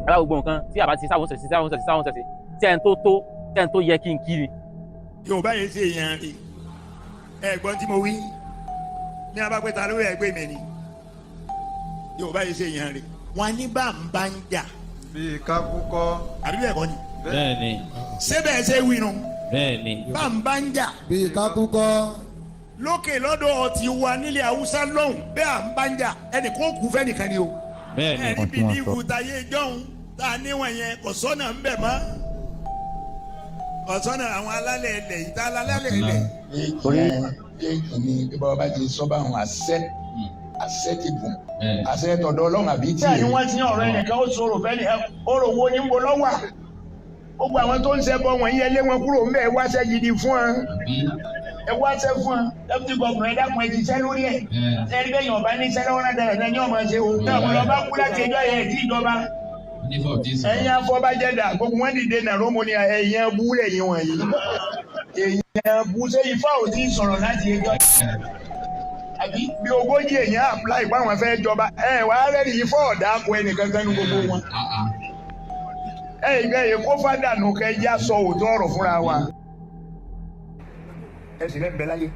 aláwọ̀ gbọ̀n kan tí àbá ti sáwọn sẹ̀sì tí ẹni tó yẹ kí n kí ni. Yorùbá yẹn ṣe èèyàn rè ẹ̀gbọ́n tí mo wí ní abápẹ́ta lórí ẹgbẹ́ mi ni Yorùbá yẹn ṣe èèyàn rè wọn ní bá ń bá ń jà. Bí kakúkọ. àbí bẹ́ẹ̀ kọ́ ni. bẹ́ẹ̀ni. sébẹ̀ ṣe wí nu. bẹ́ẹ̀ni. bá ń bá ń jà. Bí kakúkọ. lókè lọ́dọ̀ ti wa nílẹ̀ Haúsá lọ́hùn bẹ́ẹ̀ à ń bá ń jà ẹnì kó kú fẹ́ nìkan ni o. bẹ́ẹ̀ni. ẹni bí ní ìwúta yé jọ́hún tá a níwọ̀n yẹn kò sọ́nà ń bẹ̀ mọ́ kò sọ́nà àwọn alálẹ̀ ilẹ̀ ìta alálẹ̀ ilẹ̀. orí ní bí bàbá ti sọ bá àwọn àṣẹ ti gùn àṣẹ tọ̀dọ̀ Ọlọ́run àbí tiẹ̀. bẹ́ẹ̀ ni wọ́n ti ní ọ̀rọ̀ ẹnìkan ó sọ̀rọ̀ fẹ́ni ọ̀rọ̀ wo ni ń bo lọ́wọ́ gbogbo àwọn tó ń ṣẹbọ wọ̀nyí ẹ lé wọn kúrò ń bẹ̀ ẹ wáṣẹ́ gidi fún wọn ẹ wáṣẹ́ fún wọn deputy governor ẹ dákun ẹ ti ṣẹ́ lórí ẹ̀ ẹni bẹ́ẹ̀ yàn bá ní ṣẹ́ lọ́wọ́ náà dáadáa ní ọmọ ṣe o náà mo lọ bá kú láti ẹjọ́ yẹn tí ìjọba ẹ̀yin afọbajẹ́dà gbogbo wọn dìde nàró mo ní ẹ̀yin abú lẹ́yìn wọ̀nyí èèyàn abú ṣé ifá ò tí ì sọ̀rọ̀ láti ẹjọ́ àbí bí ogójì èèyàn apply pa àwọn fẹ́ jọba wàá rẹ́rìí ifá ọ̀dà kọ ẹnì kankan ní gbogbo wọn ìgbà yìí kó fádànù kẹjá sọ òótọ́ ọ̀rọ̀ fúnra wa. ẹ sì lẹ́ ń bẹ láyé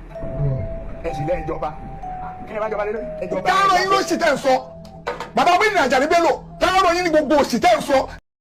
ẹ sì lẹ́ ń jọba kí ni bá jọba lé lórí. táwọn yín ló sì tẹ̀ ń sọ bàbá wíìnì Àjàní Bello táwọn yín ní gbogbo òsì tẹ̀ ń sọ